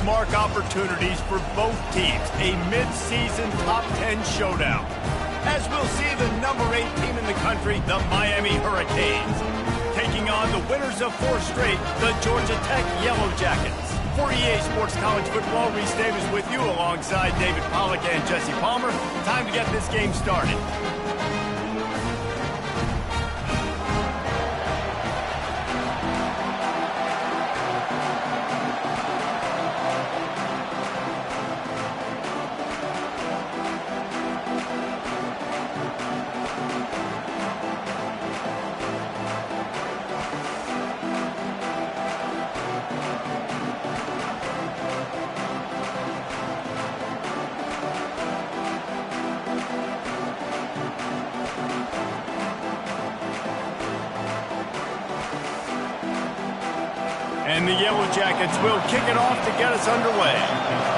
benchmark opportunities for both teams. A mid-season top 10 showdown. As we'll see the number 8 team in the country, the Miami Hurricanes, taking on the winners of 4 straight, the Georgia Tech Yellow Jackets. For EA Sports College Football, Reese Davis with you alongside David Pollack and Jesse Palmer. Time to get this game started. And the Yellow Jackets will kick it off to get us underway.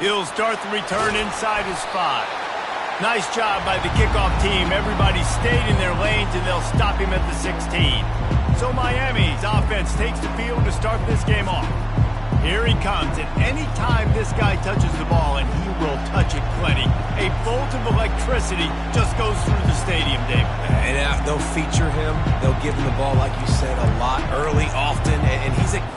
He'll start the return inside his 5. Nice job by the kickoff team. Everybody stayed in their lanes, and they'll stop him at the 16. So Miami's offense takes the field to start this game off. Here he comes, and any time this guy touches the ball, and he will touch it plenty, a bolt of electricity just goes through the stadium, David. And they'll feature him. They'll give him the ball, like you said, a lot, early, often, and he's a...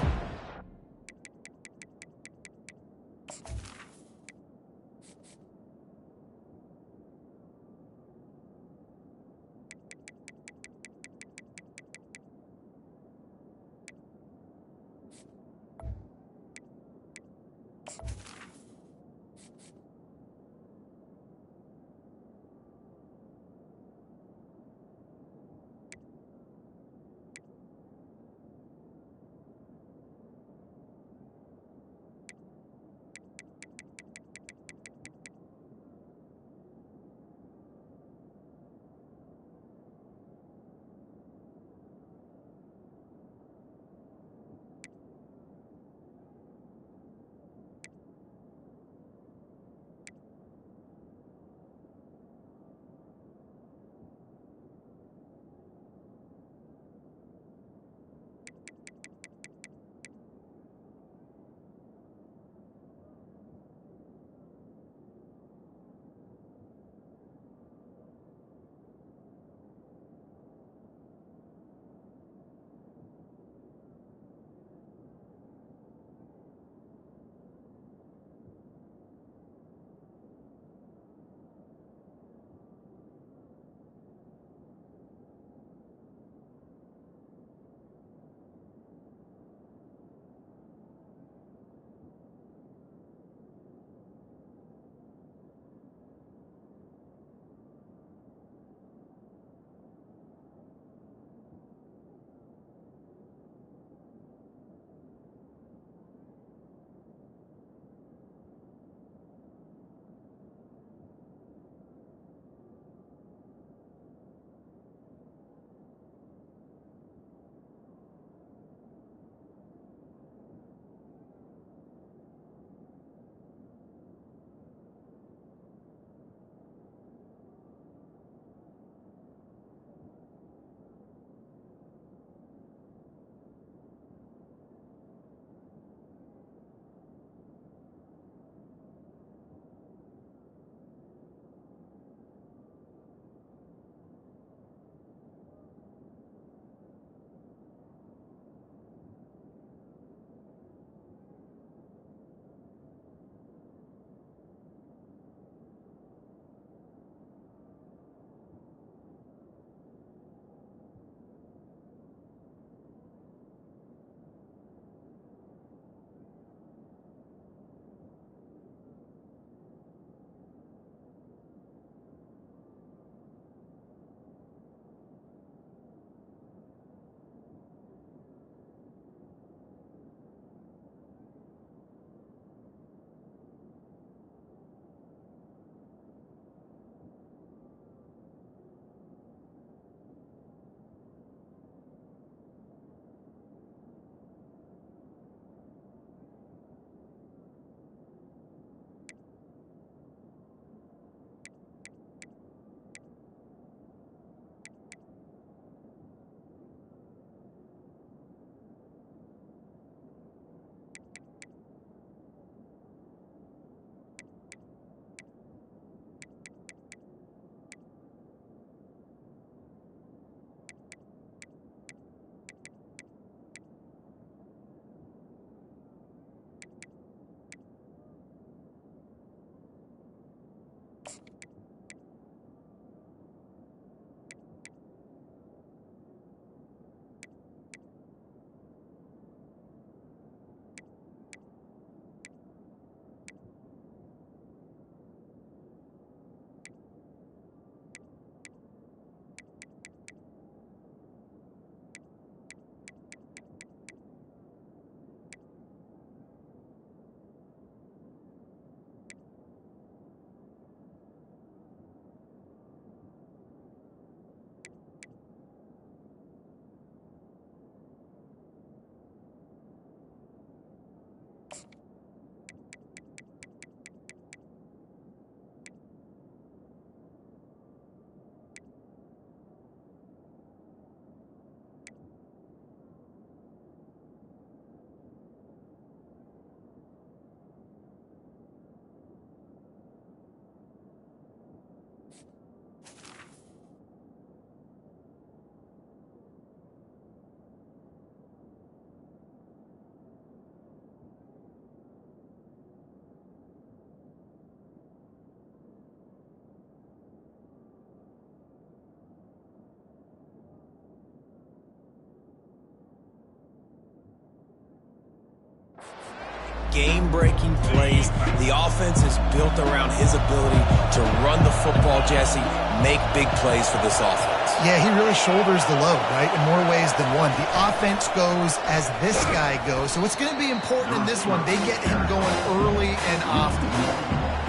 game-breaking plays. The offense is built around his ability to run the football, Jesse, make big plays for this offense. Yeah, he really shoulders the load, right, in more ways than one. The offense goes as this guy goes. So it's going to be important in this one. They get him going early and often.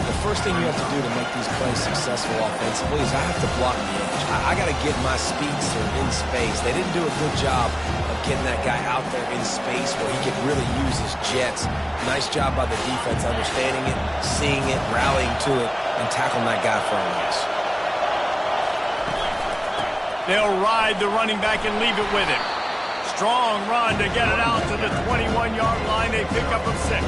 The first thing you have to do to make these plays successful offensively is I have to block the edge. I got to get my speedster in space. They didn't do a good job of getting that guy out there in space where he could really use his jets. Nice job by the defense understanding it, seeing it, rallying to it, and tackling that guy for a loss. They'll ride the running back and leave it with him. Strong run to get it out to the 21-yard line. They pick up a 6.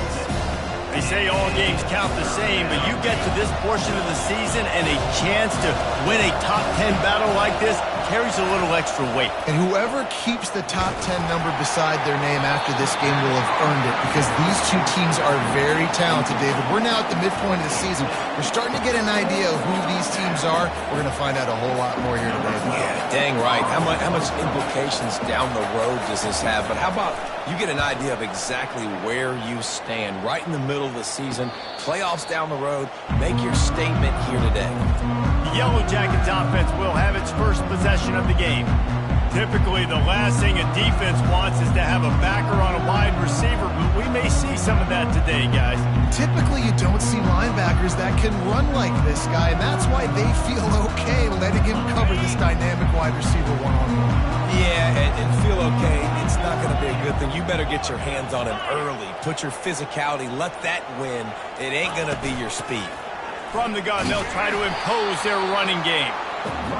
They say all games count the same, but you get to this portion of the season and a chance to win a top 10 battle like this carries a little extra weight. And whoever keeps the top 10 number beside their name after this game will have earned it, because these two teams are very talented, David. We're now at the midpoint of the season. We're starting to get an idea of who these teams are. We're going to find out a whole lot more here today. Yeah, dang right. How much implications down the road does this have? But how about you get an idea of exactly where you stand right in the middle of the season, playoffs down the road, make your statement here today. The Yellow Jackets offense will have its first possession of the game. Typically, the last thing a defense wants is to have a backer on a wide receiver, but we may see some of that today, guys. Typically, you don't see linebackers that can run like this guy, and that's why they feel okay letting him cover this dynamic wide receiver one-on-one. Yeah, and feel okay, it's not going to be a good thing. You better get your hands on him early. Put your physicality, let that win. It ain't going to be your speed. From the gun, they'll try to impose their running game.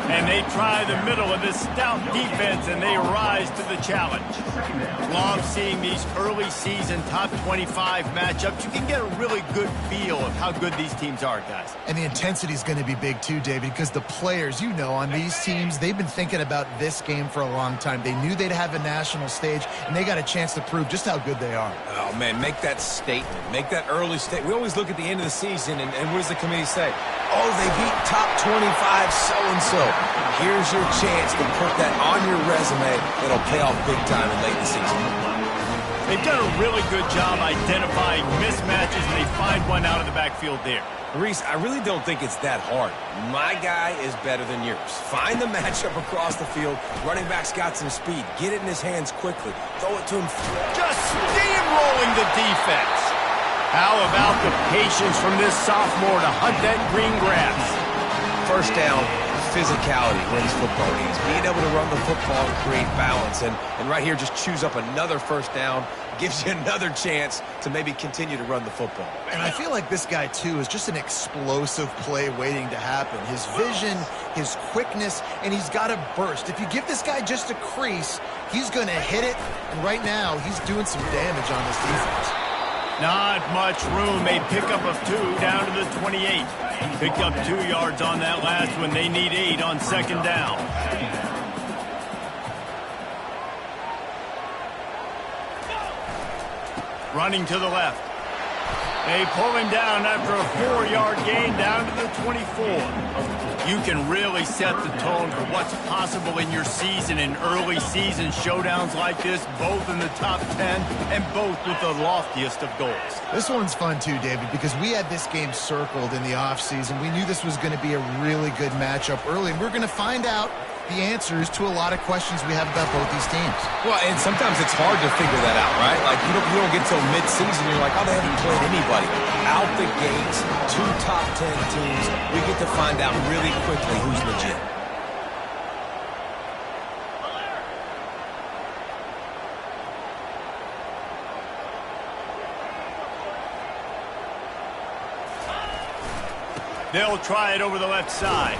And they try the middle of this stout defense, and they rise to the challenge. Love seeing these early season top 25 matchups. You can get a really good feel of how good these teams are, guys. And the intensity is going to be big too, David, because the players, you know, on these teams, they've been thinking about this game for a long time. They knew they'd have a national stage, and they got a chance to prove just how good they are. Oh, man, make that statement. Make that early statement. We always look at the end of the season, and what does the committee say? Oh, they beat top 25 so-and-so. Here's your chance to put that on your resume. It'll pay off big time in late in the season. They've done a really good job identifying mismatches, and they find one out of the backfield there. Reese, I really don't think it's that hard. My guy is better than yours. Find the matchup across the field. Running back's got some speed. Get it in his hands quickly. Throw it to him. Just steamrolling the defense. How about the patience from this sophomore to hunt that green grass? First down, physicality wins football games. Being able to run the football and create balance. And right here, just choose up another first down. Gives you another chance to maybe continue to run the football. And I feel like this guy, too, is just an explosive play waiting to happen. His vision, his quickness, and he's got a burst. If you give this guy just a crease, he's going to hit it. And right now, he's doing some damage on this defense. Not much room. They pick up of 2 down to the 28. Picked up 2 yards on that last one. They need 8 on second down. Running to the left. They pull him down after a 4-yard gain down to the 24. You can really set the tone for what's possible in your season in early season showdowns like this, both in the top 10 and both with the loftiest of goals. This one's fun too, David, because we had this game circled in the offseason. We knew this was going to be a really good matchup early, and we're going to find out the answers to a lot of questions we have about both these teams. Well, and sometimes it's hard to figure that out, right? Like, you don't get till mid-season, you're like, oh, they haven't played anybody. Out the gates, 2 top 10 teams, we get to find out really quickly who's legit. They'll try it over the left side.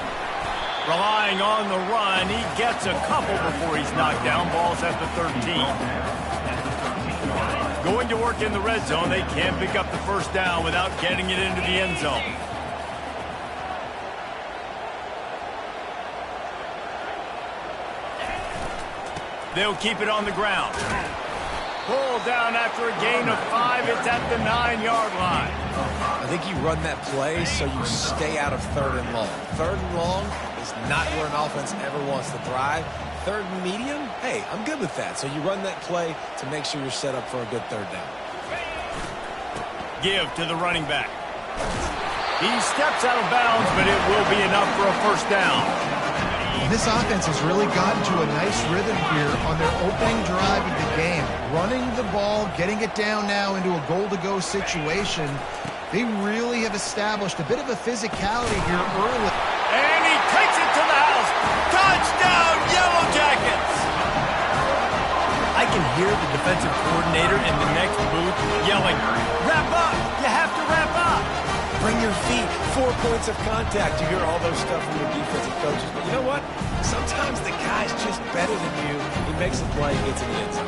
Relying on the run, he gets a couple before he's knocked down. Ball's at the 13. Going to work in the red zone. They can't pick up the first down without getting it into the end zone. They'll keep it on the ground. Pulled down after a gain of 5. It's at the 9-yard line. I think you run that play so you stay out of 3rd and long. 3rd and long is not where an offense ever wants to thrive. 3rd and medium, hey, I'm good with that. So you run that play to make sure you're set up for a good 3rd down. Give to the running back. He steps out of bounds, but it will be enough for a first down. And this offense has really gotten to a nice rhythm here on their opening drive of the game. Running the ball, getting it down now into a goal-to-go situation. They really have established a bit of a physicality here early. And he takes it to the house. Touchdown, Yellow Jackets! I can hear the defensive coordinator in the next booth yelling, "Wrap up! You have to wrap up!" Bring your feet, 4 points of contact. You hear all those stuff from your defensive coaches. But you know what? Sometimes the guy's just better than you. He makes a play, gets in the end zone.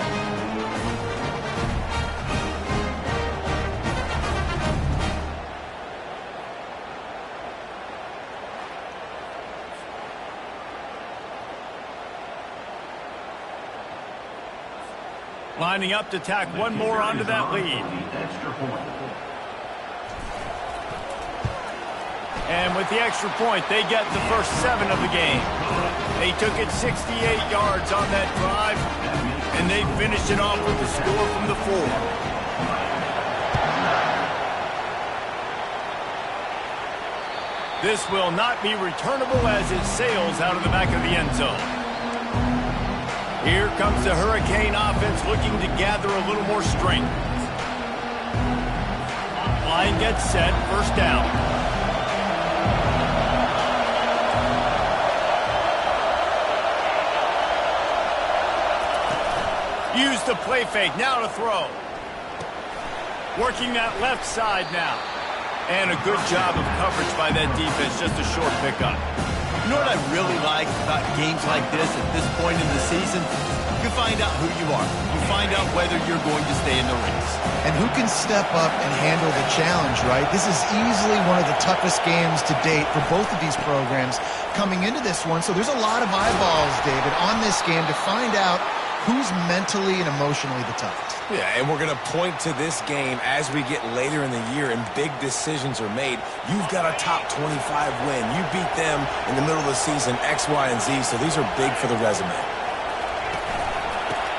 Lining up to tack one more onto that lead. And with the extra point, they get the first 7 of the game. They took it 68 yards on that drive, and they finished it off with the score from the 4. This will not be returnable as it sails out of the back of the end zone. Here comes the Hurricane offense looking to gather a little more strength. Line gets set, first down. Use the play fake, now to throw. Working that left side now. And a good job of coverage by that defense, just a short pickup. You know what I really like about games like this at this point in the season? You find out who you are. You find out whether you're going to stay in the race. And who can step up and handle the challenge, right? This is easily one of the toughest games to date for both of these programs coming into this one. So there's a lot of eyeballs, David, on this game to find out who's mentally and emotionally the toughest. Yeah, and we're going to point to this game as we get later in the year and big decisions are made. You've got a top 25 win. You beat them in the middle of the season, X, Y, and Z, so these are big for the resume.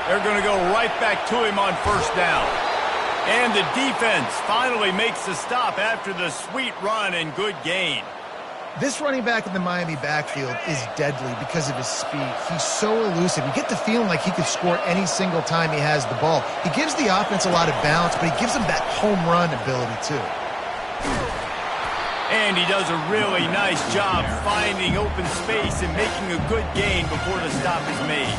They're going to go right back to him on first down. And the defense finally makes the stop after the sweet run and good gain. This running back in the Miami backfield is deadly because of his speed. He's so elusive. You get the feeling like he could score any single time he has the ball. He gives the offense a lot of balance, but he gives them that home run ability too. And he does a really nice job finding open space and making a good gain before the stop is made.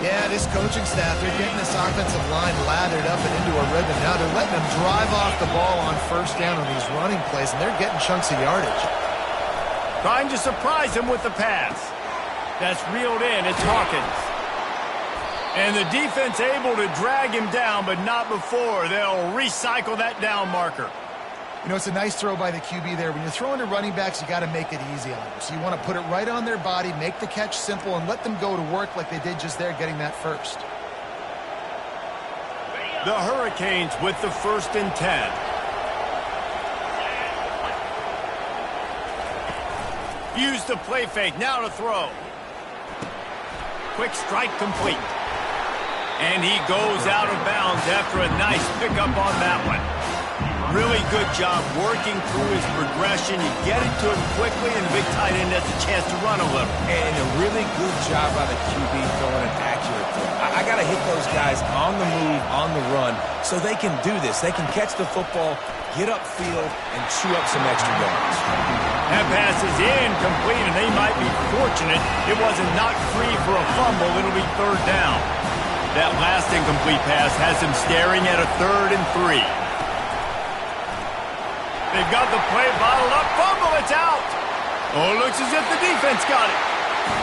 Yeah, this coaching staff, they're getting this offensive line lathered up and into a rhythm. Now they're letting them drive off the ball on first down on these running plays, and they're getting chunks of yardage. Trying to surprise him with the pass. That's reeled in. It's Hawkins. And the defense able to drag him down, but not before. They'll recycle that down marker. You know, it's a nice throw by the QB there. When you're throwing to running backs, you got to make it easy on them. So you want to put it right on their body, make the catch simple, and let them go to work like they did just there, getting that first. The Hurricanes with the 1st and 10. Use the play fake, now to throw. Quick strike complete. And he goes out of bounds after a nice pickup on that one. Really good job working through his progression. You get it to him quickly, and the big tight end has a chance to run a little. And a really good job by the QB throwing an accurate throw. I got to hit those guys on the move, on the run, so they can do this. They can catch the football, get upfield, and chew up some extra yards. That pass is incomplete, and they might be fortunate it wasn't knocked free for a fumble. It'll be 3rd down. That last incomplete pass has him staring at a 3rd and 3. They've got the play bottled up. Fumble, it's out. Oh, it looks as if the defense got it.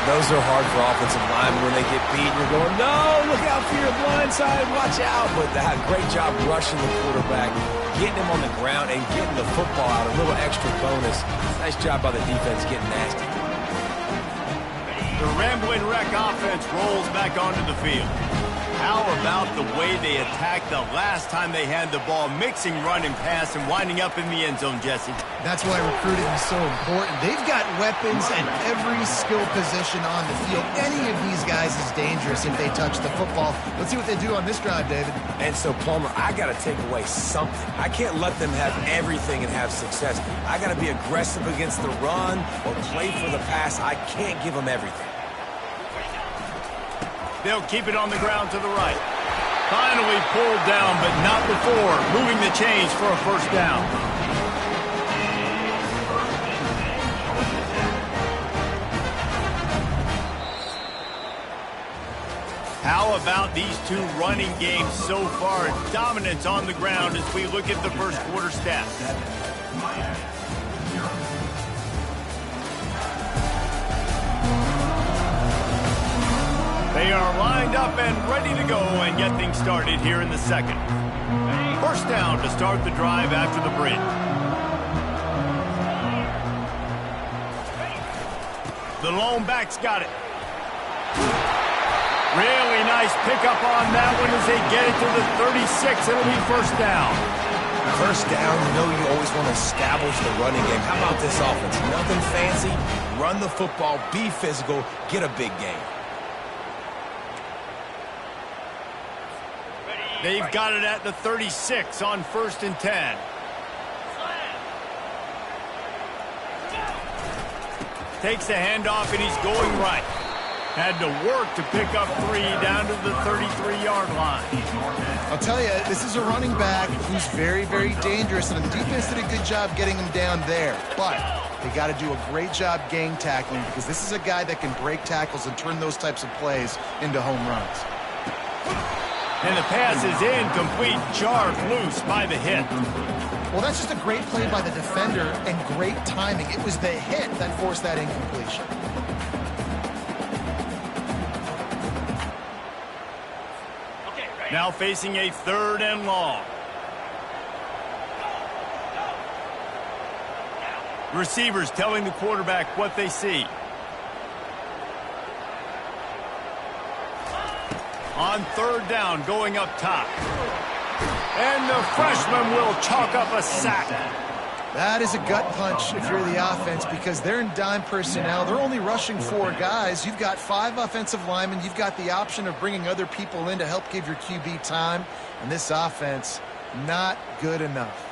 Those are hard for offensive linemen when they get beat. You're going, no, look out for your blind side, watch out. But they had a great job rushing the quarterback, getting him on the ground, and getting the football out, a little extra bonus. Nice job by the defense getting nasty. The Rambling Wreck offense rolls back onto the field. How about the way they attacked the last time they had the ball, mixing run and pass and winding up in the end zone, Jesse? That's why recruiting is so important. They've got weapons at every skill position on the field. Any of these guys is dangerous if they touch the football. Let's see what they do on this drive, David. And so, Palmer, I got to take away something. I can't let them have everything and have success. I got to be aggressive against the run or play for the pass. I can't give them everything. They'll keep it on the ground to the right. Finally pulled down, but not before moving the chains for a first down. How about these two running games so far? Dominance on the ground as we look at the first quarter stats. They are lined up and ready to go and get things started here in the second. First down to start the drive after the bridge. The lone back's got it. Really nice pickup on that one as they get it to the 36. It'll be first down. First down, you know you always want to establish the running game. How about this offense? Nothing fancy. Run the football, be physical, get a big gain. They've got it at the 36 on 1st and 10. Takes the handoff and he's going right. Had to work to pick up 3 down to the 33-yard line. I'll tell you, this is a running back who's very, very dangerous, and the defense did a good job getting him down there. But they got to do a great job gang tackling because this is a guy that can break tackles and turn those types of plays into home runs. And the pass is incomplete, jarred loose by the hit. Well, that's just a great play by the defender and great timing. It was the hit that forced that incompletion. Now facing a 3rd and long. Receivers telling the quarterback what they see. On 3rd down, going up top. And the freshman will chalk up a sack. That is a gut punch if you're the offense because they're in dime personnel. They're only rushing 4 guys. You've got 5 offensive linemen. You've got the option of bringing other people in to help give your QB time. And this offense, not good enough.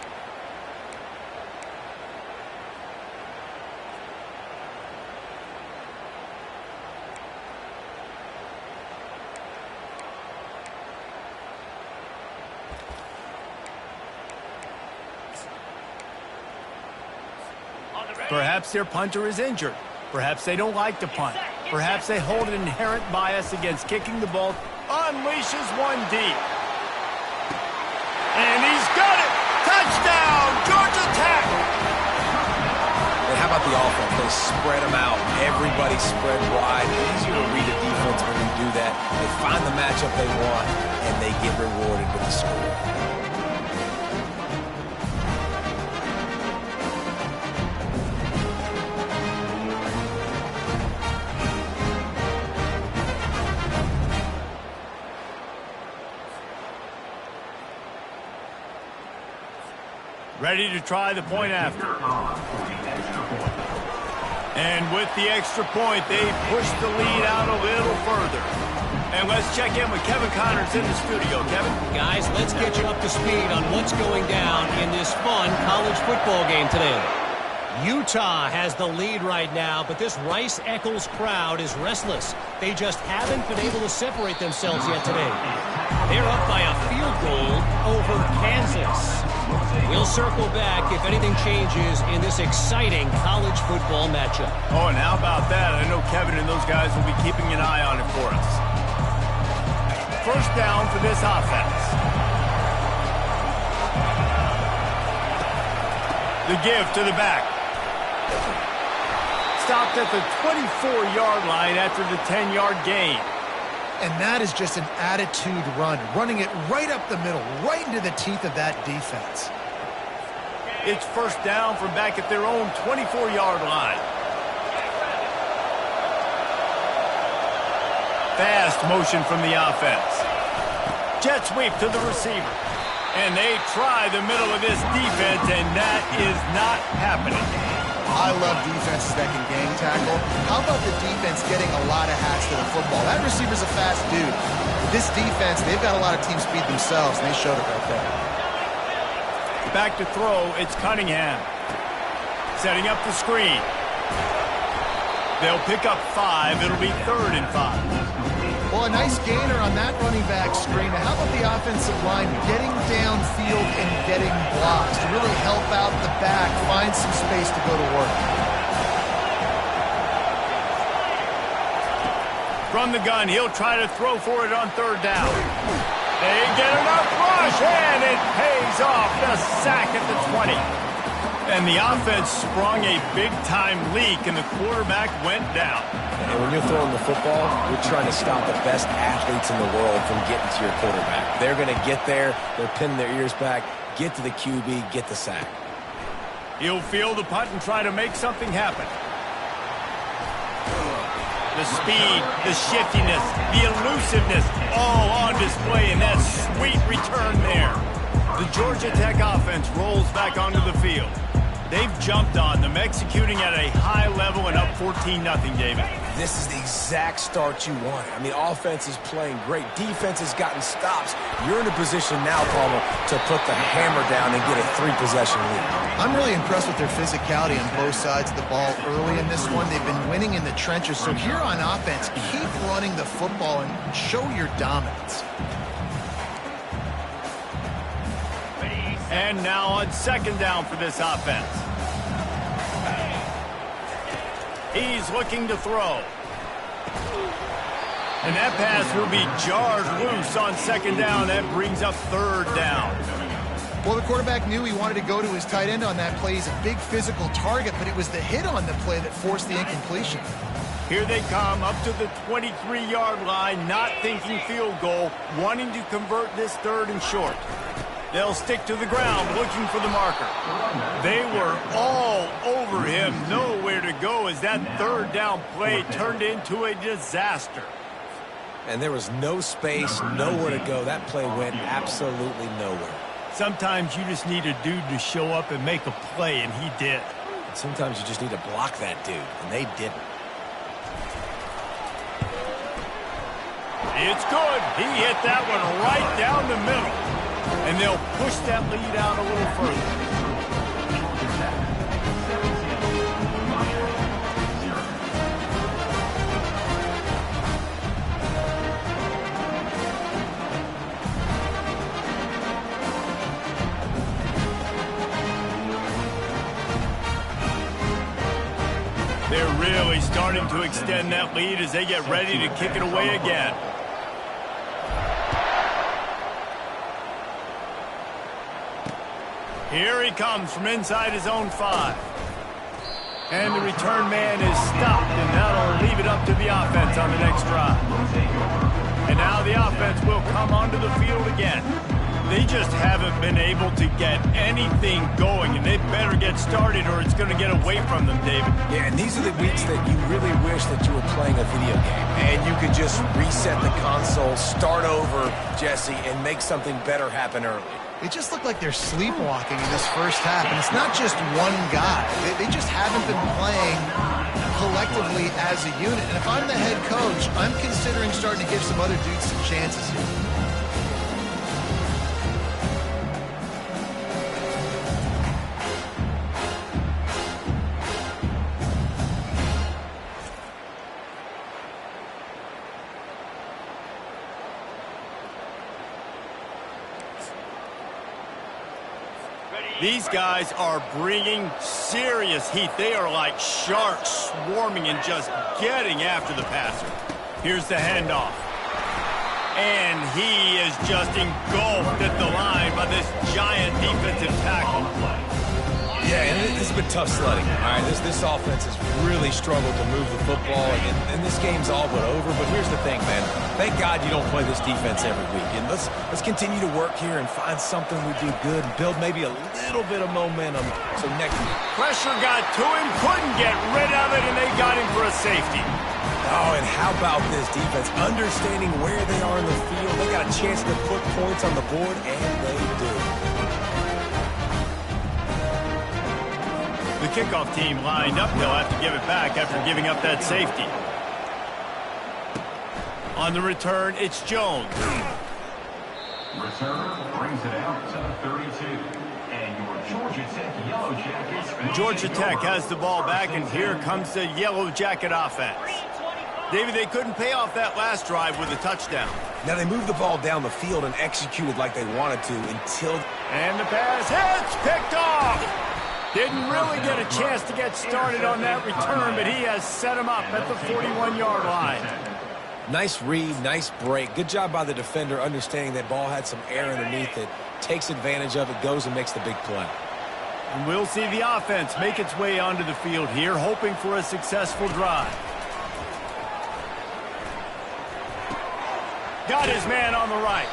Perhaps their punter is injured. Perhaps they don't like to punt. Perhaps they hold an inherent bias against kicking the ball. Unleashes one deep. And he's got it! Touchdown! Georgia Tech! And how about the offense? They spread them out. Everybody spread wide. Easier to read a defense when you do that. They find the matchup they want, and they get rewarded with the score. Ready to try the point after. And with the extra point, they push the lead out a little further. And let's check in with Kevin Connors in the studio. Kevin? Guys, let's get you up to speed on what's going down in this fun college football game today. Utah has the lead right now, but this Rice-Eccles crowd is restless. They just haven't been able to separate themselves yet today. They're up by a field goal over Kansas. We'll circle back if anything changes in this exciting college football matchup. Oh, and how about that? I know Kevin and those guys will be keeping an eye on it for us. First down for this offense. The give to the back. Stopped at the 24-yard line after the 10-yard gain. And that is just an attitude run, running it right up the middle, right into the teeth of that defense. It's first down from back at their own 24-yard line. Fast motion from the offense. Jet sweep to the receiver. And they try the middle of this defense, and that is not happening. I love defenses that can gang tackle. How about the defense getting a lot of hats to the football? That receiver's a fast dude. With this defense, they've got a lot of team speed themselves, and they showed it right there. Back to throw, it's Cunningham. Setting up the screen. They'll pick up 5. It'll be 3rd and 5. Well, a nice gainer on that running back screen. Now, how about the offensive line getting downfield and getting blocks to really help out the back, find some space to go to work? From the gun, he'll try to throw for it on 3rd down. They get enough rush, and it pays off. The sack at the 20. And the offense sprung a big-time leak, and the quarterback went down. And when you're throwing the football, you're trying to stop the best athletes in the world from getting to your quarterback. They're going to get there. They're pinning their ears back, get to the QB, get the sack. He'll field the punt and try to make something happen. The speed, the shiftiness, the elusiveness, all on display in that sweet return there. The Georgia Tech offense rolls back onto the field. They've jumped on them, executing at a high level and up 14-0, David. This is the exact start you want. I mean, offense is playing great. Defense has gotten stops. You're in a position now, Palmer, to put the hammer down and get a 3-possession lead. I'm really impressed with their physicality on both sides of the ball early in this one. They've been winning in the trenches. So here on offense, keep running the football and show your dominance. And now on 2nd down for this offense. He's looking to throw. And that pass will be jarred loose on 2nd down. That brings up 3rd down. Well, the quarterback knew he wanted to go to his tight end on that play. He's a big physical target, but it was the hit on the play that forced the incompletion. Here they come up to the 23-yard line, not thinking field goal, wanting to convert this 3rd and short. They'll stick to the ground looking for the marker. They were all over him, nowhere to go as that 3rd down play turned into a disaster. And there was no space, nowhere to go. That play went absolutely nowhere. Sometimes you just need a dude to show up and make a play, and he did. And sometimes you just need to block that dude, and they didn't. It's good. He hit that one right down the middle. And they'll push that lead out a little further. They're really starting to extend that lead as they get ready to kick it away again. Here he comes from inside his own 5. And the return man is stopped, and that'll leave it up to the offense on the next drive. And now the offense will come onto the field again. They just haven't been able to get anything going, and they better get started or it's going to get away from them, David. Yeah, and these are the weeks that you really wish that you were playing a video game and you could just reset the console, start over, Jesse, and make something better happen early. It just looked like they're sleepwalking in this first half, and it's not just one guy. They just haven't been playing collectively as a unit. And if I'm the head coach, I'm considering starting to give some other dudes some chances here. These guys are bringing serious heat. They are like sharks swarming and just getting after the passer. Here's the handoff. And he is just engulfed at the line by this giant defensive tackle. Yeah, and this has been tough sledding. All right, this offense has really struggled to move the football, and this game's all but over. But here's the thing, man. Thank God you don't play this defense every week. And let's continue to work here and find something we do good and build maybe a little bit of momentum. So next week. Pressure got to him, couldn't get rid of it, and they got him for a safety. Oh, and how about this defense? Understanding where they are in the field. They got a chance to put points on the board, and they do. The kickoff team lined up. They'll have to give it back after giving up that safety. On the return, it's Jones. Returner brings it out to the 32. And your Georgia Tech Yellow Jackets. Georgia Tech has the ball back, and here comes the Yellow Jacket offense. David, they couldn't pay off that last drive with a touchdown. Now they moved the ball down the field and executed like they wanted to until... And the pass hits, picked off. Didn't really get a chance to get started on that return, but he has set him up at the 41-yard line. Nice read, nice break. Good job by the defender understanding that ball had some air underneath it. Takes advantage of it, goes and makes the big play. And we'll see the offense make its way onto the field here, hoping for a successful drive. Got his man on the right.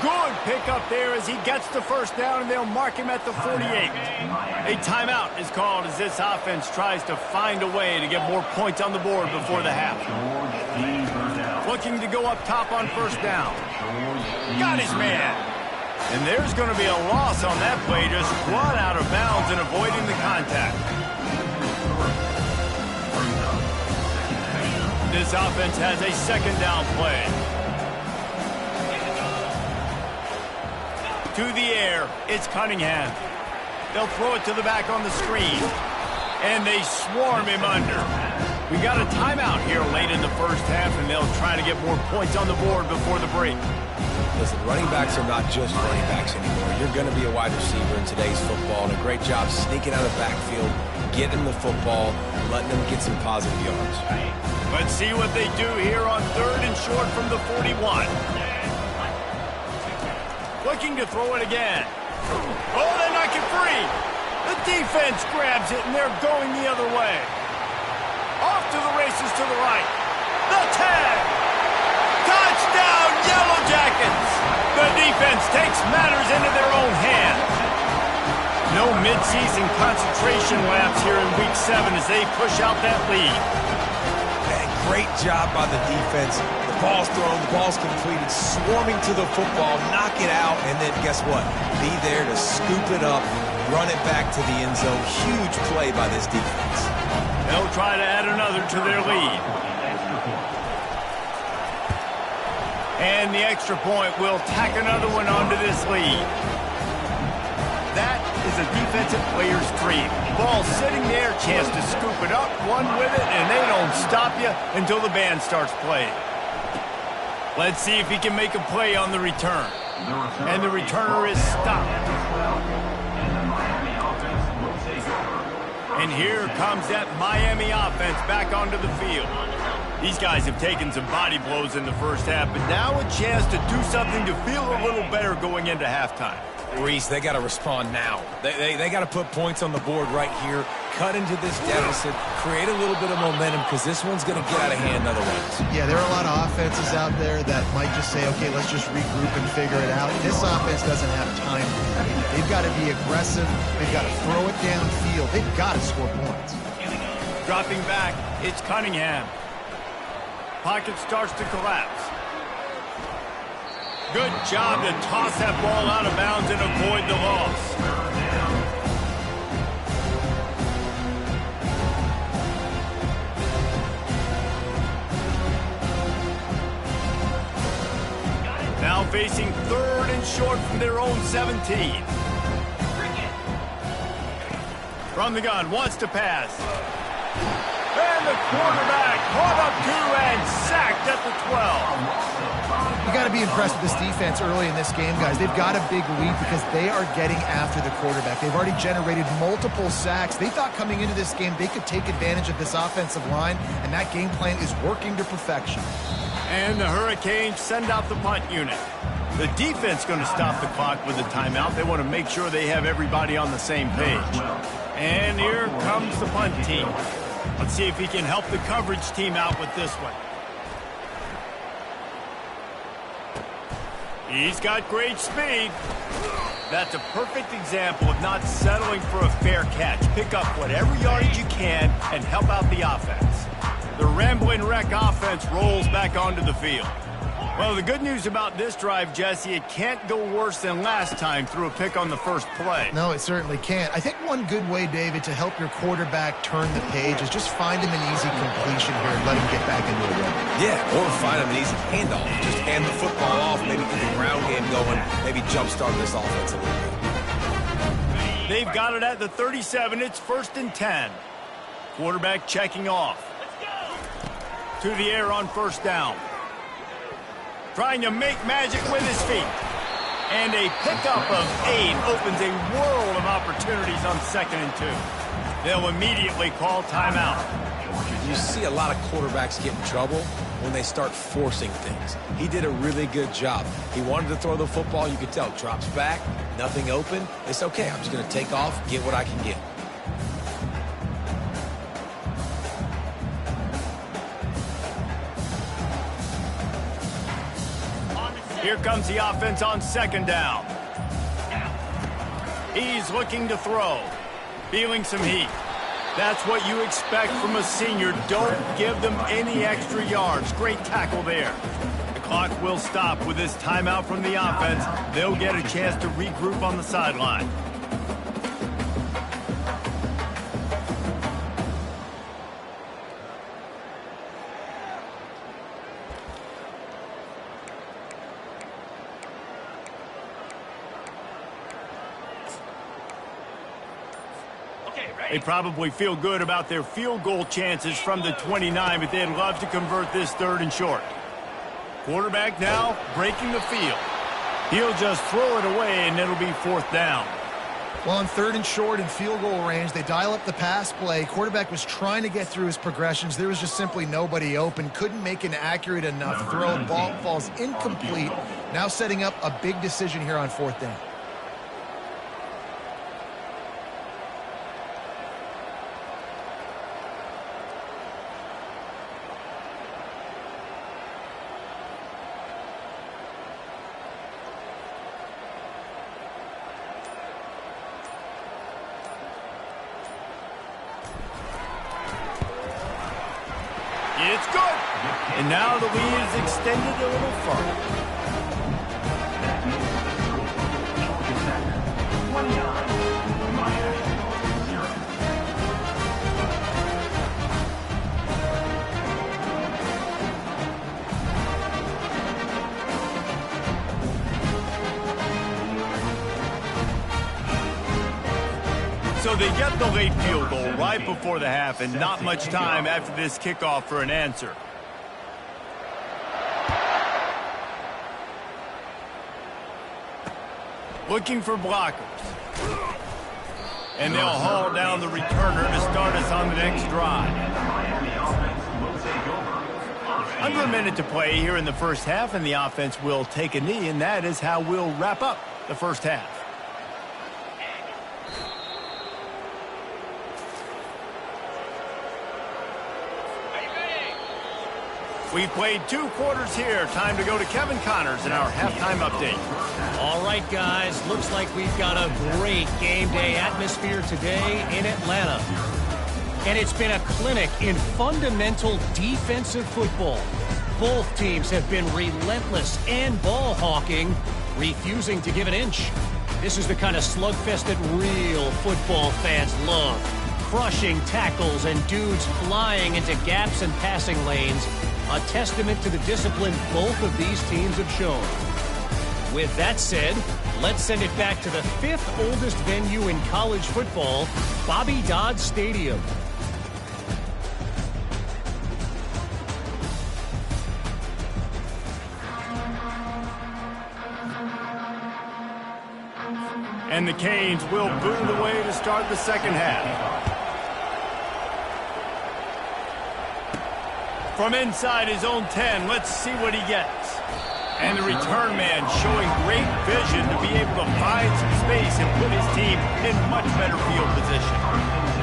Good pickup there as he gets the first down, and they'll mark him at the 48. A timeout is called as this offense tries to find a way to get more points on the board before the half. Looking to go up top on first down. Got his man. And there's going to be a loss on that play, just run out of bounds and avoiding the contact. This offense has a second down play. To the air, it's Cunningham. They'll throw it to the back on the screen. And they swarm him under. We got a timeout here late in the first half, and they'll try to get more points on the board before the break. Listen, running backs are not just running backs anymore. You're going to be a wide receiver in today's football, and a great job sneaking out of the backfield, getting the football, letting them get some positive yards. Let's see what they do here on 3rd and short from the 41. Looking to throw it again. Oh, they knock it free. The defense grabs it, and they're going the other way. Off to the races to the right. The tag. Touchdown, Yellow Jackets. The defense takes matters into their own hands. No midseason concentration laps here in Week 7 as they push out that lead. And great job by the defense. The ball's thrown, the ball's completed, swarming to the football, knock it out, and then guess what? Be there to scoop it up, run it back to the end zone. Huge play by this defense. They'll try to add another to their lead. And the extra point will tack another one onto this lead. That is a defensive player's dream. Ball sitting there, chance to scoop it up, one with it, and they don't stop you until the band starts playing. Let's see if he can make a play on the return. And the returner is stopped. And here comes that Miami offense back onto the field. These guys have taken some body blows in the first half, but now a chance to do something to feel a little better going into halftime. Reese, they got to respond now. They got to put points on the board right here, cut into this deficit, create a little bit of momentum, because this one's going to get out of hand otherwise. Yeah, there are a lot of offenses out there that might just say, okay, let's just regroup and figure it out. This offense doesn't have time. They've got to be aggressive. They've got to throw it downfield. They've got to score points. Dropping back, it's Cunningham. Pocket starts to collapse. Good job to toss that ball out of bounds and avoid the loss. Now facing 3rd and short from their own 17. From the gun, wants to pass. And the quarterback caught up to and sacked at the 12. You got to be impressed with this defense early in this game, guys. They've got a big lead because they are getting after the quarterback. They've already generated multiple sacks. They thought coming into this game they could take advantage of this offensive line, and that game plan is working to perfection. And the Hurricanes send out the punt unit. The defense going to stop the clock with a timeout. They want to make sure they have everybody on the same page. And here comes the punt team. Let's see if he can help the coverage team out with this one. He's got great speed. That's a perfect example of not settling for a fair catch. Pick up whatever yardage you can and help out the offense. The Rambling Wreck offense rolls back onto the field. Well, the good news about this drive, Jesse, it can't go worse than last time through a pick on the first play. No, it certainly can't. I think one good way, David, to help your quarterback turn the page is just find him an easy completion here and let him get back into a rhythm. Yeah, or find him an easy handoff. Just hand the football off, maybe get the ground game going, maybe jumpstart this offense a little bit. They've got it at the 37. It's 1st and 10. Quarterback checking off. To the air on 1st down. Trying to make magic with his feet. And a pickup of 8 opens a world of opportunities on 2nd and 2. They'll immediately call timeout. You see a lot of quarterbacks get in trouble when they start forcing things. He did a really good job. He wanted to throw the football. You could tell. Drops back, nothing open. It's okay. I'm just going to take off, get what I can get. Here comes the offense on 2nd down. He's looking to throw. Feeling some heat. That's what you expect from a senior. Don't give them any extra yards. Great tackle there. The clock will stop with this timeout from the offense. They'll get a chance to regroup on the sideline. They probably feel good about their field goal chances from the 29, but they'd love to convert this 3rd and short. Quarterback now breaking the field. He'll just throw it away, and it'll be 4th down. Well, on 3rd and short and field goal range, they dial up the pass play. Quarterback was trying to get through his progressions. There was just simply nobody open. Couldn't make an accurate enough throw. Ball falls incomplete. Now setting up a big decision here on 4th down. It's good. And now the lead is extended a little further. 29, Miami 0. So they get the late field goal right before the half, and not much time after this kickoff for an answer. Looking for blockers. And they'll haul down the returner to start us on the next drive. Under a minute to play here in the first half, and the offense will take a knee, and that is how we'll wrap up the first half. We played 2 quarters here. Time to go to Kevin Connors in our halftime update. All right, guys. Looks like we've got a great game day atmosphere today in Atlanta. And it's been a clinic in fundamental defensive football. Both teams have been relentless and ball hawking, refusing to give an inch. This is the kind of slugfest that real football fans love. Crushing tackles and dudes flying into gaps and passing lanes. A testament to the discipline both of these teams have shown. With that said, let's send it back to the 5th oldest venue in college football, Bobby Dodd Stadium. And the Canes will boot it away to start the second half. From inside his own 10, let's see what he gets. And the return man showing great vision to be able to find some space and put his team in much better field position.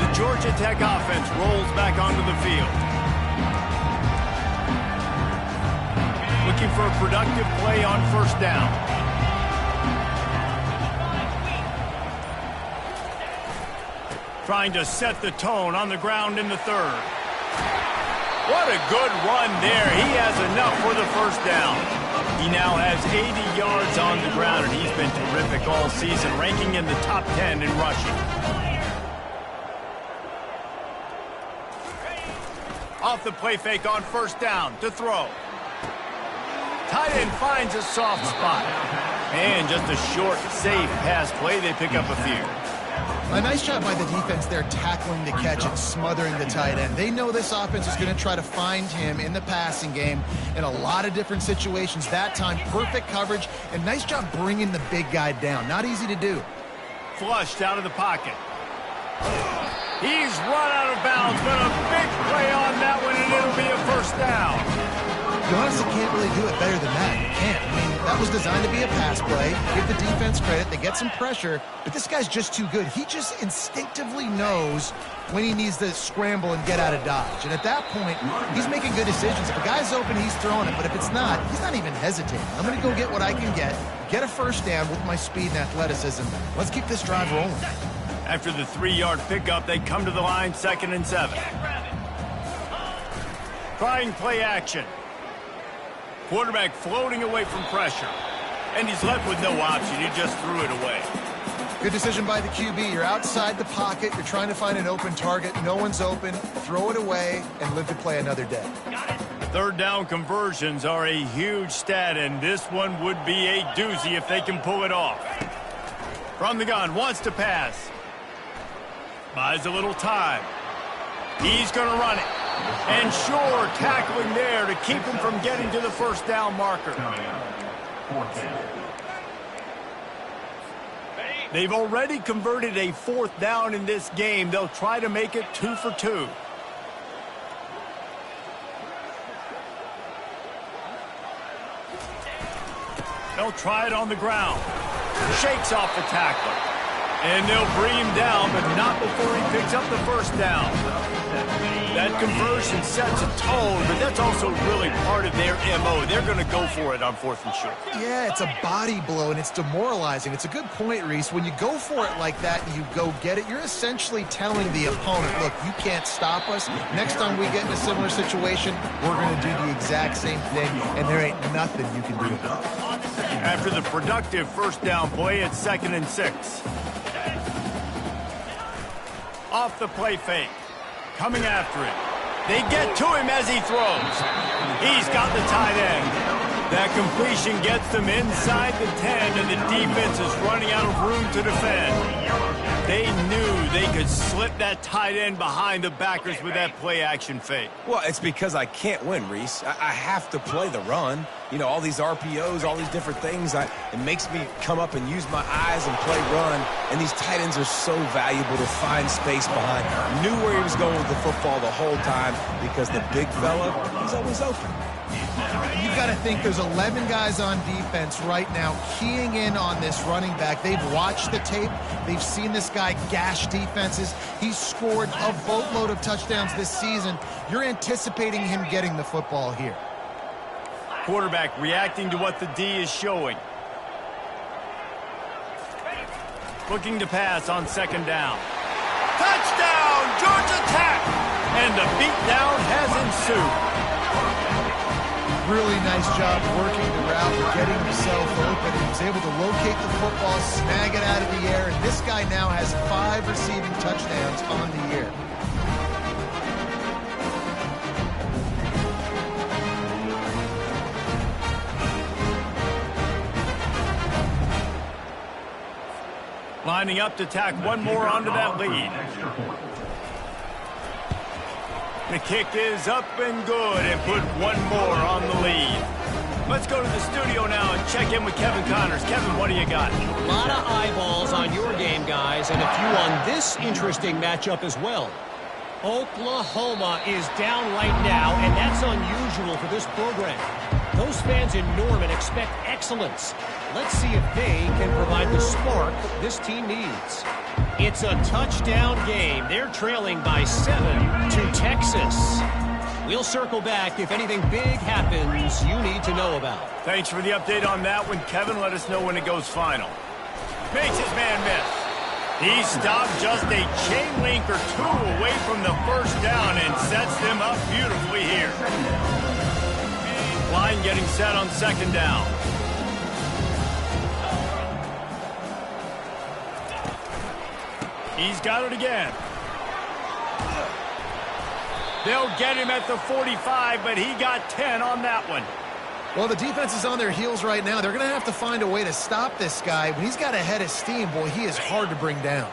The Georgia Tech offense rolls back onto the field. Looking for a productive play on 1st down. Trying to set the tone on the ground in the 3rd. What a good run there. He has enough for the first down. He now has 80 yards on the ground, and he's been terrific all season, ranking in the top 10 in rushing. Off the play fake on first down to throw. Tight end finds a soft spot. And just a short, safe pass play. They pick up a few. A nice job by the defense there tackling the catch and smothering the tight end. They know this offense is going to try to find him in the passing game in a lot of different situations. That time, perfect coverage, and nice job bringing the big guy down. Not easy to do. Flushed out of the pocket. He's run out of bounds, but a big play on that one, and it'll be a first down. You honestly can't really do it better than that. You can't. I mean, that was designed to be a pass play. Give the defense credit. They get some pressure, but this guy's just too good. He just instinctively knows when he needs to scramble and get out of dodge. And at that point, he's making good decisions. If a guy's open, he's throwing it. But if it's not, he's not even hesitating. I'm going to go get what I can get a first down with my speed and athleticism. Let's keep this drive rolling. After the 3-yard pickup, they come to the line, 2nd and 7. Trying play action. Quarterback floating away from pressure. And he's left with no option. He just threw it away. Good decision by the QB. You're outside the pocket. You're trying to find an open target. No one's open. Throw it away and live to play another day. Third down conversions are a huge stat, and this one would be a doozy if they can pull it off. From the gun, wants to pass. Buys a little time. He's going to run it. And sure, tackling there to keep him from getting to the first down marker. They've already converted a 4th down in this game. They'll try to make it 2 for 2. They'll try it on the ground. Shakes off the tackler. And they'll bring him down, but not before he picks up the first down. That conversion sets a tone, but that's also really part of their MO. They're going to go for it on 4th and short. Yeah, it's a body blow, and it's demoralizing. It's a good point, Reese. When you go for it like that and you go get it, you're essentially telling the opponent, look, you can't stop us. Next time we get in a similar situation, we're going to do the exact same thing, and there ain't nothing you can do about it. After the productive first down play, it's 2nd and 6. Off the play fake. Coming after him. They get to him as he throws. He's got the tight end. That completion gets them inside the 10, and the defense is running out of room to defend. They knew they could slip that tight end behind the backers with that play-action fake. Well, it's because I can't win, Reese. I have to play the run. You know, all these RPOs, all these different things, it makes me come up and use my eyes and play run. And these tight ends are so valuable to find space behind. Knew where he was going with the football the whole time because the big fella, he's always open. You've got to think there's 11 guys on defense right now keying in on this running back. They've watched the tape. They've seen this guy gash defenses. He's scored a boatload of touchdowns this season. You're anticipating him getting the football here. Quarterback reacting to what the D is showing. Looking to pass on 2nd down. Touchdown, Georgia Tech! And the beatdown has ensued. Really nice job working the route, getting himself open. He was able to locate the football, snag it out of the air, and this guy now has 5 receiving touchdowns on the year. Lining up to tack one more onto that lead. The kick is up and good and put one more on the lead. Let's go to the studio now and check in with Kevin Connors. Kevin, what do you got? A lot of eyeballs on your game, guys, and a few on this interesting matchup as well. Oklahoma is down right now, and that's unusual for this program. Those fans in Norman expect excellence. Let's see if they can provide the spark this team needs. It's a touchdown game. They're trailing by 7 to Texas. We'll circle back if anything big happens you need to know about. Thanks for the update on that one, Kevin. Let us know when it goes final. Makes his man miss. He stopped just a chain link or two away from the first down and sets them up beautifully here. Line getting set on second down. He's got it again. They'll get him at the 45, but he got 10 on that one. Well, the defense is on their heels right now. They're going to have to find a way to stop this guy. When he's got a head of steam, boy, he is hard to bring down.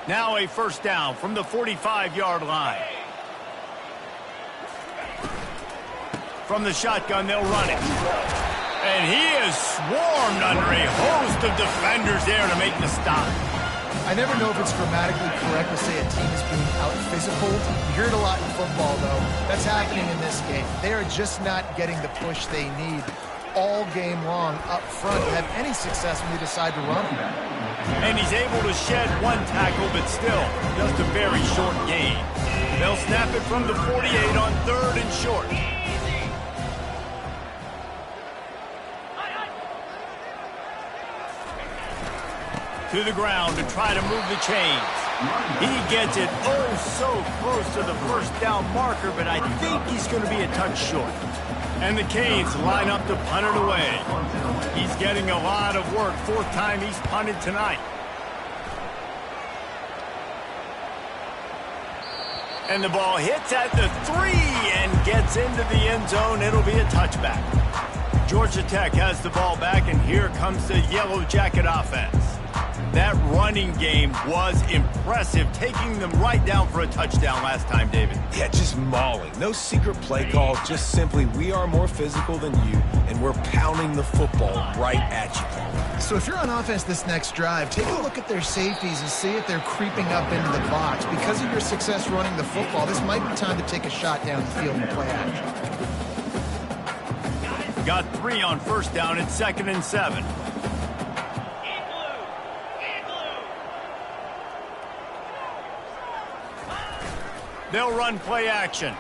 Now a first down from the 45-yard line. From the shotgun, they'll run it. And he is swarmed under a host of defenders there to make the stop. I never know if it's grammatically correct to say a team is being out-physical. You hear it a lot in football, though. That's happening in this game. They are just not getting the push they need all game long up front to have any success when they decide to run them. And he's able to shed one tackle, but still, just a very short gain. They'll snap it from the 48 on 3rd and short. To the ground to try to move the chains. He gets it so close to the first down marker, but I think he's going to be a touch short. And the Canes line up to punt it away. He's getting a lot of work. 4th time he's punted tonight. And the ball hits at the 3 and gets into the end zone. It'll be a touchback. Georgia Tech has the ball back, and here comes the Yellow Jacket offense. That running game was impressive, taking them right down for a touchdown last time, David. Yeah, just mauling. No secret play call, just simply we are more physical than you, and we're pounding the football right at you. So if you're on offense this next drive, take a look at their safeties and see if they're creeping up into the box. Because of your success running the football, this might be time to take a shot downfield and play action. Got 3 on first down at 2nd and 7. They'll run play action.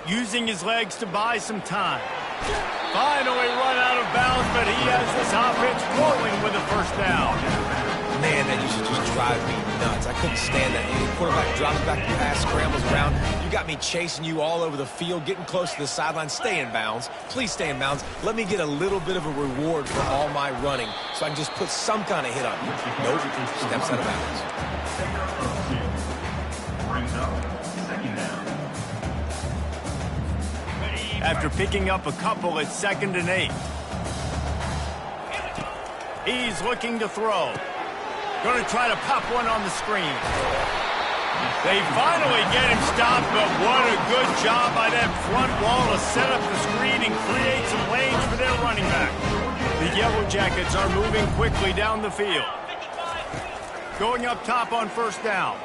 Using his legs to buy some time. Finally run out of bounds, but he has this offense rolling with a first down. Man, that used to just drive me nuts. I couldn't stand that. The quarterback drops back the pass, scrambles around. You got me chasing you all over the field, getting close to the sideline. Stay in bounds. Please stay in bounds. Let me get a little bit of a reward for all my running so I can just put some kind of hit on you. Nope. Steps out of bounds. After picking up a couple at 2nd and 8. He's looking to throw. Going to try to pop one on the screen. They finally get him stopped, but what a good job by that front wall to set up the screen and create some lanes for their running back. The Yellow Jackets are moving quickly down the field. Going up top on first down.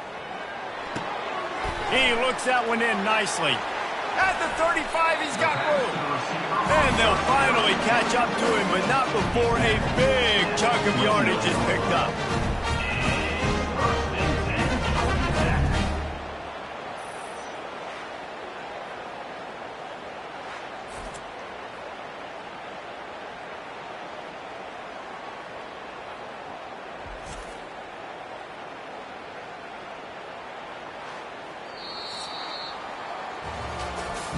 He looks that one in nicely. At the 35, he's got room. And they'll finally catch up to him, but not before a big chunk of yardage is picked up.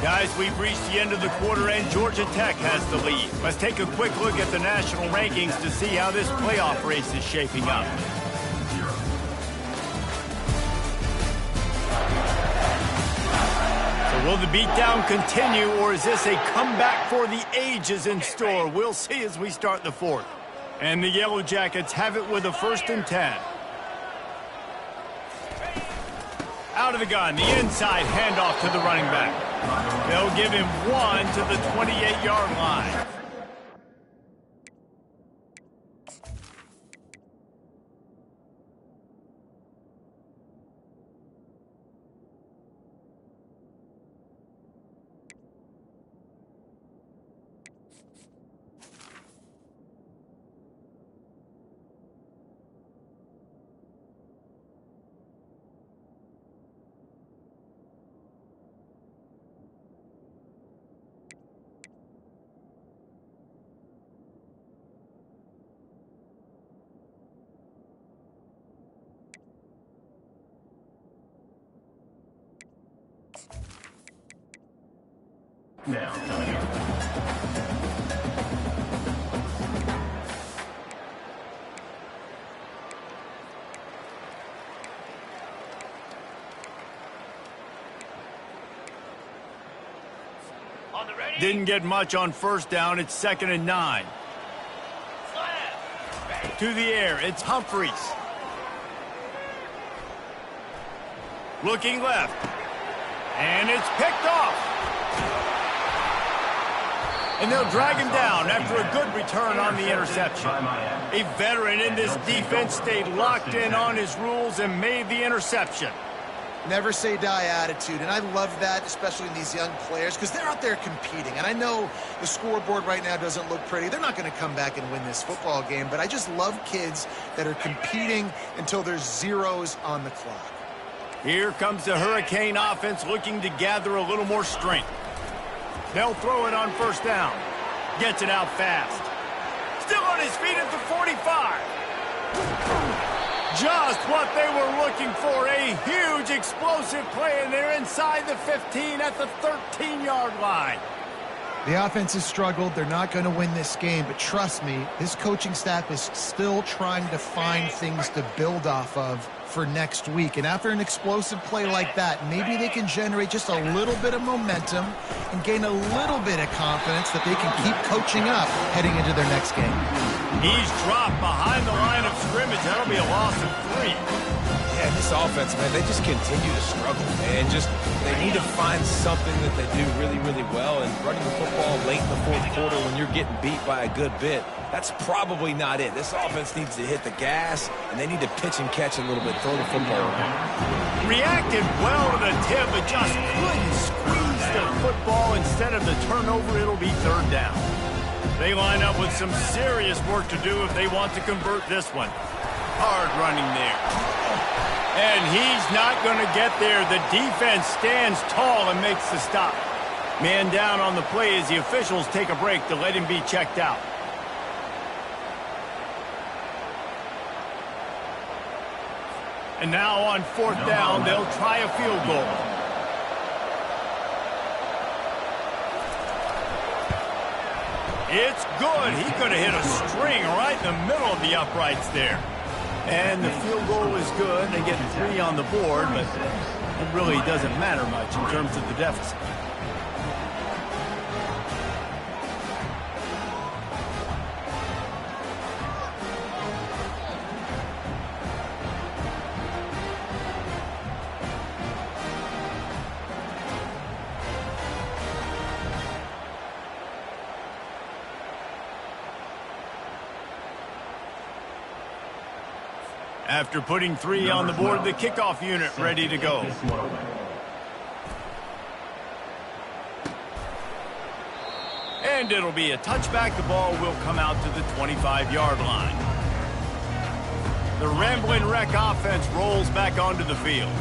Guys, we've reached the end of the quarter, and Georgia Tech has the lead. Let's take a quick look at the national rankings to see how this playoff race is shaping up. So will the beatdown continue, or is this a comeback for the ages in store? We'll see as we start the 4th. And the Yellow Jackets have it with a 1st and 10. Out of the gun, the inside handoff to the running back. They'll give him 1 to the 28-yard line. Now, coming up. Didn't get much on first down. It's 2nd and 9. To the air, it's Humphries. Looking left. And it's picked off. And they'll drag him down after a good return on the interception. A veteran in this defense stayed locked in on his rules and made the interception. Never say die attitude, and I love that, especially in these young players, because they're out there competing. And I know the scoreboard right now doesn't look pretty. They're not going to come back and win this football game, but I just love kids that are competing until there's zeros on the clock. Here comes the Hurricane offense looking to gather a little more strength. They'll throw it on first down. Gets it out fast. Still on his feet at the 45. Just what they were looking for, a huge explosive play, and they're inside the 15 at the 13-yard line. The offense has struggled. They're not going to win this game, but trust me, this coaching staff is still trying to find things to build off of for next week. And after an explosive play like that, maybe they can generate just a little bit of momentum and gain a little bit of confidence that they can keep coaching up heading into their next game. He's dropped behind the line of scrimmage. That'll be a loss of 3. Yeah, this offense, man, they just continue to struggle, man. They need to find something that they do really, really well. And running the football late in the fourth quarter when you're getting beat by a good bit, that's probably not it. This offense needs to hit the gas, and they need to pitch and catch a little bit, throw the football around. Reacted well to the tip, but just couldn't squeeze the football. Instead of the turnover, it'll be 3rd down. They line up with some serious work to do if they want to convert this one. Hard running there. And he's not going to get there. The defense stands tall and makes the stop. Man down on the play as the officials take a break to let him be checked out. And now on 4th down, they'll try a field goal. It's good. He could have hit a string right in the middle of the uprights there. And the field goal is good. They get 3 on the board, but it really doesn't matter much in terms of the deficit. After putting 3 on the board, the kickoff unit ready to go. And it'll be a touchback. The ball will come out to the 25-yard line. The Ramblin' Wreck offense rolls back onto the field.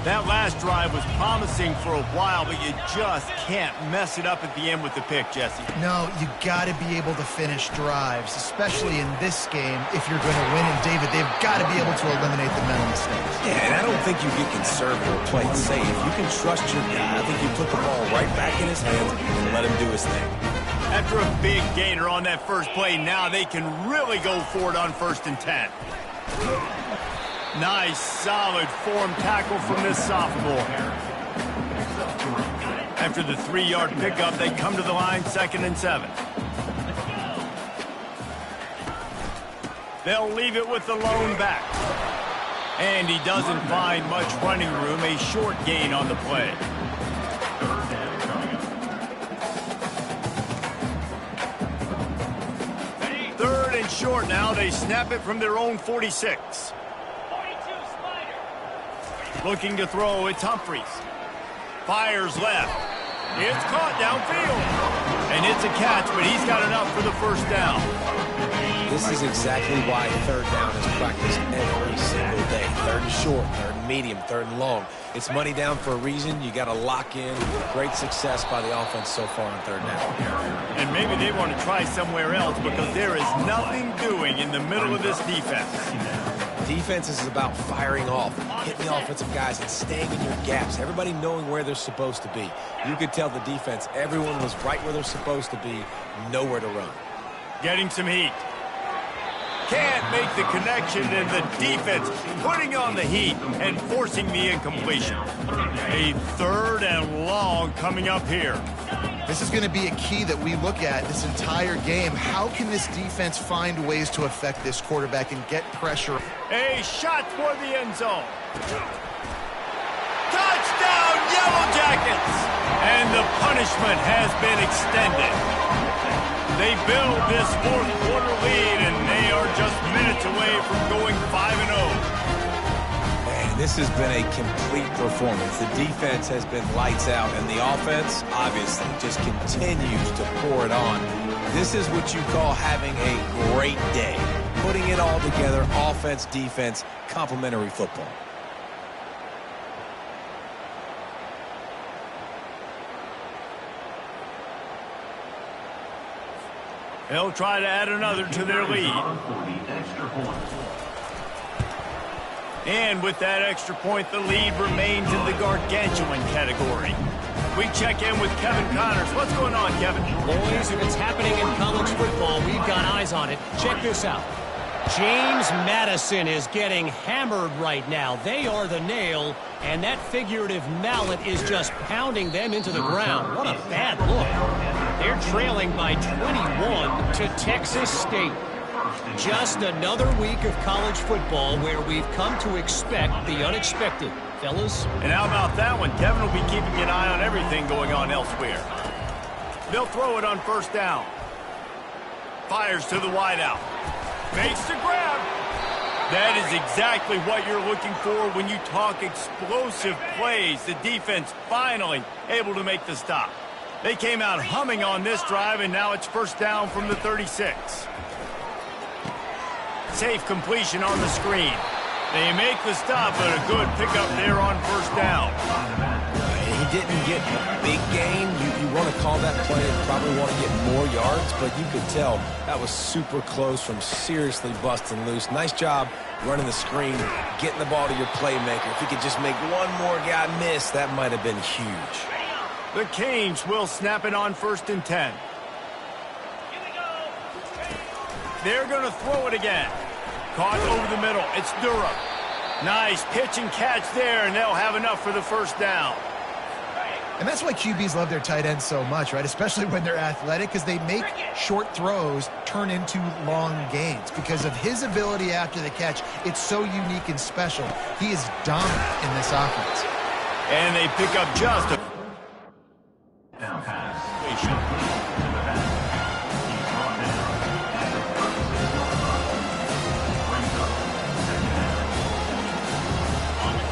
That last drive was promising for a while, but you just can't mess it up at the end with the pick, Jesse. No, you got to be able to finish drives, especially in this game if you're going to win. And, David, they've got to be able to eliminate the mental mistakes. Yeah, and I don't think you get conservative or play it safe. You can trust your guy. I think you put the ball right back in his hands and let him do his thing. After a big gainer on that first play, now they can really go for it on 1st and 10. Nice, solid form tackle from this sophomore. After the 3-yard pickup, they come to the line 2nd and 7. They'll leave it with the lone back. And he doesn't find much running room, a short gain on the play. Third and short now. They snap it from their own 46. Looking to throw, it's Humphries. Fires left. It's caught downfield. And it's a catch, but he's got enough for the 1st down. This is exactly why 3rd down is practiced every single day. 3rd and short, 3rd and medium, 3rd and long. It's money down for a reason. You got to lock in. Great success by the offense so far on 3rd down. And maybe they want to try somewhere else because there is nothing doing in the middle of this defense. defense is about firing off, hitting the offensive guys and staying in your gaps, everybody knowing where they're supposed to be. You could tell the defense, everyone was right where they're supposed to be, nowhere to run. Getting some heat. Can't make the connection, and the defense putting on the heat and forcing the incompletion. A 3rd and long coming up here. This is going to be a key that we look at this entire game. How can this defense find ways to affect this quarterback and get pressure? A shot for the end zone. Touchdown, Yellow Jackets! And the punishment has been extended. They build this 4th quarter lead, and they are just minutes away from going 5-0. Man, this has been a complete performance. The defense has been lights out, and the offense, obviously, just continues to pour it on. This is what you call having a great day. Putting it all together, offense, defense, complementary football. They'll try to add another to their lead. And with that extra point, the lead remains in the gargantuan category. We check in with Kevin Connors. What's going on, Kevin? Boys, if it's happening in college football, we've got eyes on it. Check this out. James Madison is getting hammered right now. They are the nail, and that figurative mallet is just pounding them into the ground. What a bad look. They're trailing by 21 to Texas State. Just another week of college football where we've come to expect the unexpected. Fellas? And how about that one? Kevin will be keeping an eye on everything going on elsewhere. They'll throw it on 1st down. Fires to the wideout. Makes the grab. That is exactly what you're looking for when you talk explosive plays. The defense finally able to make the stop. They came out humming on this drive, and now it's 1st down from the 36. Safe completion on the screen. They make the stop, but a good pickup there on 1st down. He didn't get a big gain. You want to call that play, probably want to get more yards, but you could tell that was super close from seriously busting loose. Nice job running the screen, getting the ball to your playmaker. If he could just make one more guy miss, that might have been huge. The Canes will snap it on 1st and 10. They're going to throw it again. Caught over the middle. It's Durham. Nice pitch and catch there, and they'll have enough for the 1st down. And that's why QBs love their tight ends so much, right? Especially when they're athletic, because they make short throws turn into long gains. Because of his ability after the catch, it's so unique and special. He is dominant in this offense. And they pick up just a... Now pass.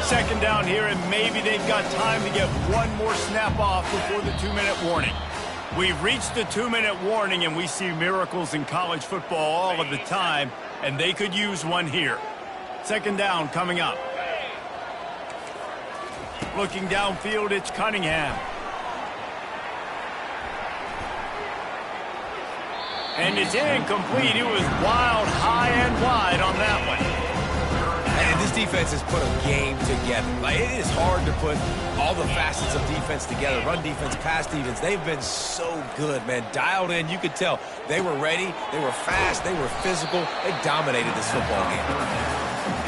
2nd down here, and maybe they've got time to get one more snap off before the 2-minute warning. We've reached the 2-minute warning, and we see miracles in college football all of the time, and they could use one here. 2nd down coming up. Looking downfield, it's Cunningham. And it's incomplete. It was wild, high and wide on that one. And this defense has put a game together. Like, it is hard to put all the facets of defense together. Run defense, pass defense. They've been so good, man. Dialed in. You could tell they were ready. They were fast. They were physical. They dominated this football game.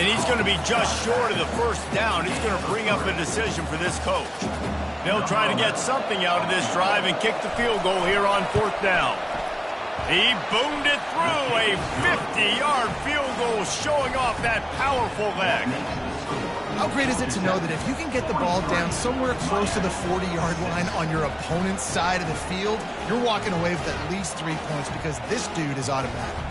And he's going to be just short of the 1st down. He's going to bring up a decision for this coach. They'll try to get something out of this drive and kick the field goal here on 4th down. He boomed it through, a 50-yard field goal showing off that powerful leg. How great is it to know that if you can get the ball down somewhere close to the 40-yard line on your opponent's side of the field, you're walking away with at least 3 points because this dude is automatic.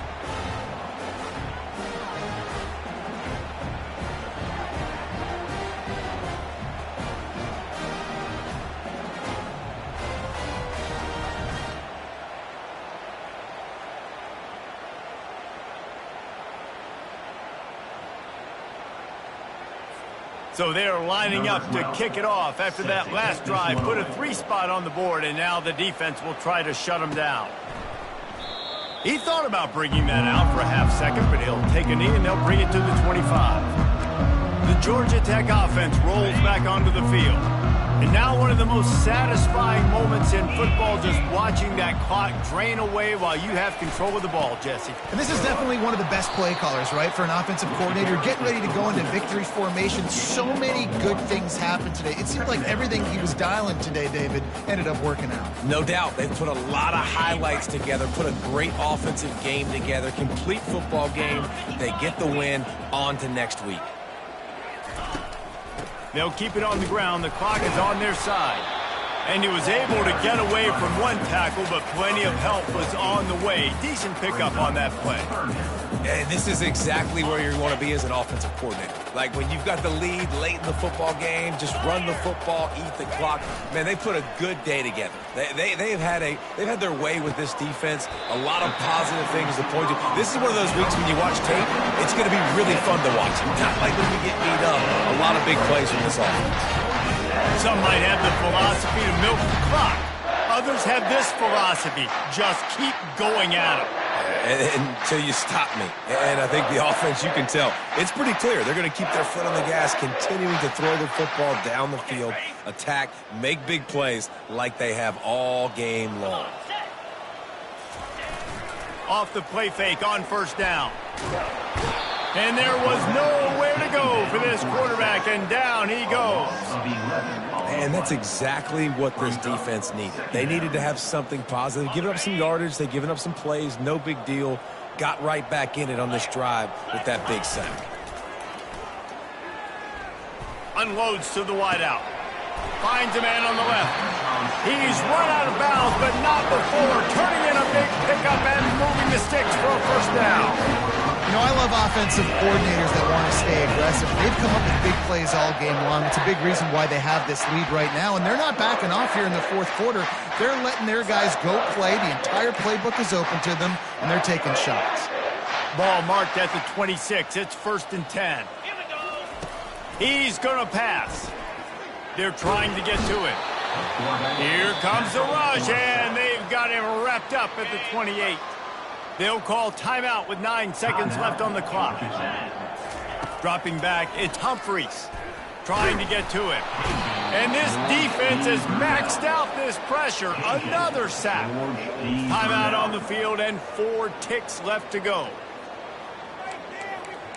So they're lining up to kick it off after that last drive. Put a 3 spot on the board, and now the defense will try to shut them down. He thought about bringing that out for a half second, but he'll take a knee and they'll bring it to the 25. The Georgia Tech offense rolls back onto the field. And now one of the most satisfying moments in football, just watching that clock drain away while you have control of the ball, Jesse. And this is definitely one of the best play callers, right, for an offensive coordinator. Getting ready to go into victory formation. So many good things happened today. It seemed like everything he was dialing today, David, ended up working out. No doubt. They've put a lot of highlights together, put a great offensive game together, complete football game. They get the win. On to next week. They'll keep it on the ground. The clock is on their side. And he was able to get away from one tackle, but plenty of help was on the way. Decent pickup on that play. And this is exactly where you want to be as an offensive coordinator. Like when you've got the lead late in the football game, just run the football, eat the clock. Man, they put a good day together. They've had their way with this defense. A lot of positive things to point to. This is one of those weeks when you watch tape, it's going to be really fun to watch. Not like when you get beat up. A lot of big plays from this offense. Some might have the philosophy to milk the clock. Others have this philosophy: just keep going at them. Until you stop me. And I think the offense, you can tell, it's pretty clear. They're going to keep their foot on the gas, continuing to throw the football down the field, attack, make big plays like they have all game long. Off the play fake on first down. And there was nowhere to go for this quarterback, and down he goes. And that's exactly what this defense needed. They needed to have something positive. Giving up some yardage, they've given up some plays, no big deal. Got right back in it on this drive with that big sack. Unloads to the wideout. Finds a man on the left. He's run out of bounds, but not before turning in a big pickup and moving the sticks for a first down. You know, I love offensive coordinators that want to stay aggressive. They've come up with big plays all game long. It's a big reason why they have this lead right now, and they're not backing off here in the fourth quarter. They're letting their guys go play. The entire playbook is open to them, and they're taking shots. Ball marked at the 26. It's 1st and 10. He's going to pass. They're trying to get to it. Here comes the rush, and they've got him wrapped up at the 28. They'll call timeout with 9 seconds left on the clock. Dropping back, it's Humphreys trying to get to it. And this defense has maxed out this pressure. Another sack. Timeout on the field and 4 ticks left to go.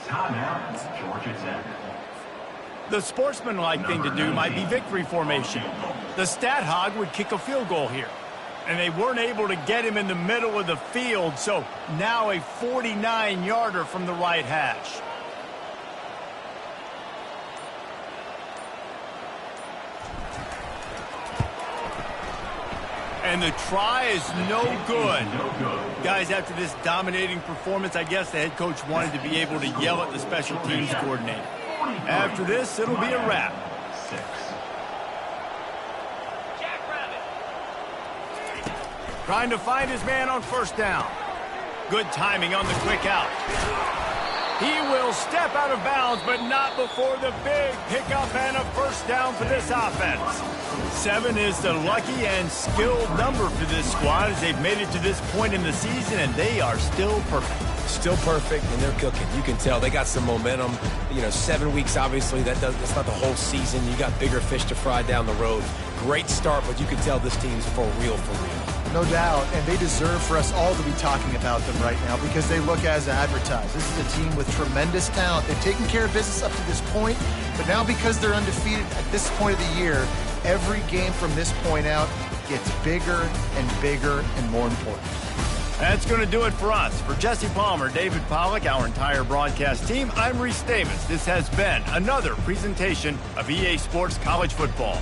Timeout, Georgia Tech. The sportsmanlike thing to do might be victory formation. The stat hog would kick a field goal here. And they weren't able to get him in the middle of the field, so now a 49-yarder from the right hash. And the try is no good. Guys, after this dominating performance, I guess the head coach wanted to be able to yell at the special teams coordinator. After this, it'll be a wrap. Trying to find his man on first down. Good timing on the quick out. He will step out of bounds, but not before the big pickup and a first down for this offense. 7 is the lucky and skilled number for this squad as they've made it to this point in the season, and they are still perfect. Still perfect, and they're cooking. You can tell they got some momentum. You know, 7 weeks, obviously, that's not the whole season. You got bigger fish to fry down the road. Great start, but you can tell this team's for real, for real. No doubt, and they deserve for us all to be talking about them right now because they look as advertised. This is a team with tremendous talent. They've taken care of business up to this point, but now because they're undefeated at this point of the year, every game from this point out gets bigger and bigger and more important. That's going to do it for us. For Jesse Palmer, David Pollack, our entire broadcast team, I'm Reese Davis. This has been another presentation of EA Sports College Football.